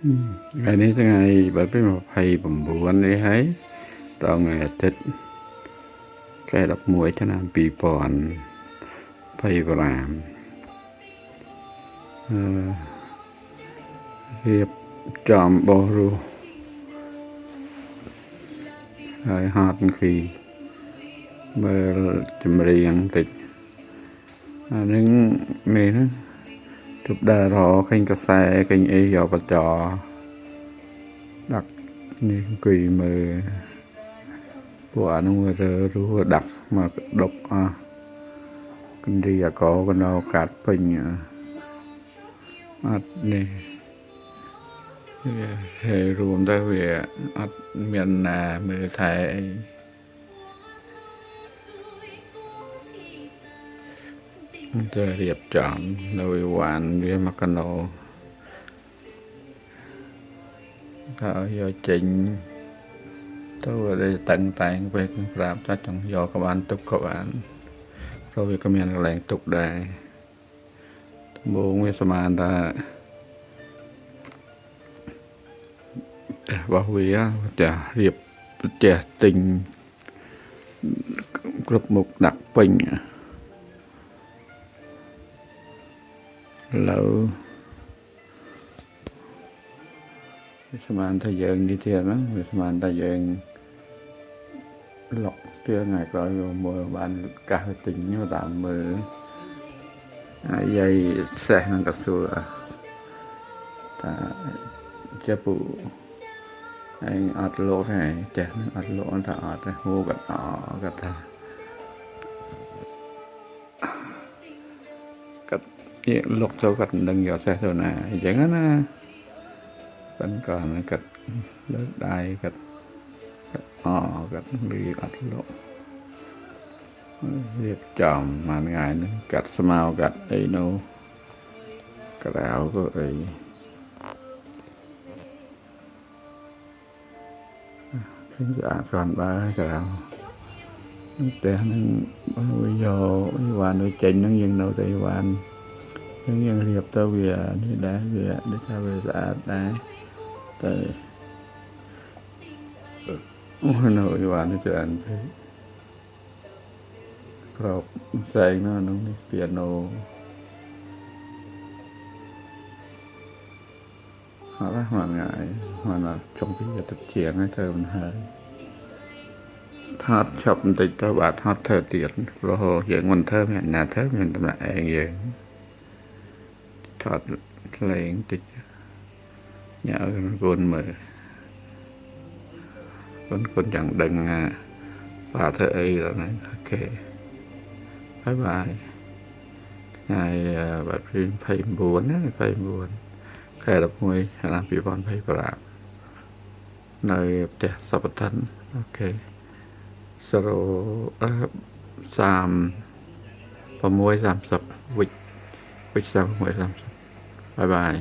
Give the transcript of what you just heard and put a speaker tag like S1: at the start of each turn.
S1: ថ្ងៃនេះថ្ងៃបាត់ពី29នេះហើយដល់ថ្ងៃអាទិត្យខែ11ឆ្នាំ2025រៀបចំបោះរស់ហើយហត់គីមើលចម្រៀងតិចអានឹងនេះណាជប់ដើររកឃើញកសែឃើញអីយកបចដាក់នេះអង្គុយមើលពួកអានោះរើរស់ដាក់មកដុកអស់កណ្ឌីអាកកណោកាត់ពេញអត់នេះហើយរួមទៅវាអត់មានណាមើលថែអីទៅរៀបចំនៅវិវ័នវាមកកណោក៏យកចេញទៅđểតឹងតែងពេលប្រាប់ថាចង់យកក៏បានទុកក៏បានព្រោះវាក៏មានកន្លែងទុកដែរដំបូងវាស្មានថារបស់វាចារៀបផ្ទះទិញគ្រប់មុខដាក់ពេញឥឡូវវាស្មានថាយើងនេះទៀតហ្នឹងវាស្មានថាយើងលុកទៀតថ្ងៃក្រោយមើលបានកាសទិញមកតាមមើលហើយយាយសេះនឹងក៏សួរថាជាពូឯងអត់លោកទេចេះអត់លោកថាអត់ទេហូក៏គាត់ថាគាត់លោកទៅគាត់មិនដឹងយកសេះទៅណាអញ្ចឹងណាគាត់ក៏គាត់លើកដៃគាត់គាត់លីអត់លោករៀបចំមួយថ្ងៃហ្នឹងកាត់ស្មៅកាត់អីនោះក្រៅក៏អីឃើញស្អាតស្អាតបើក្រៅផ្ទះហ្នឹងវាយកអីវ៉ាន់ទៅចេញហ្នឹងយើងនៅតែអីវ៉ាន់យើងរៀបទៅវានេះដែរវាដូចថាវាស្អាតដែរតែនៅអីវ៉ាន់នេះច្រើនពេកក្របផ្សេងនោះនេះពីអាណូអត់ហ្នឹងមួយថ្ងៃមកចុងពីទឹកជាងឲ្យធ្វើមិនហើយថតឈប់បន្តិចទៅបាទថតធ្វើទៀតព្រោះយើងមិនធ្វើមានណាធ្វើមានតម្លាក់ឯងយើងថតលេងតិចញ៉ាំកូនមើលកូនchẳngដឹងបាទធ្វើអីដល់ហ្នឹងអូខេបាយបាយថ្ងៃបាត់29ណា29ខែ11ឆ្នាំ2025នៅផ្ទះសពឋិនអូខេ36 30វិច36 30បាយបាយ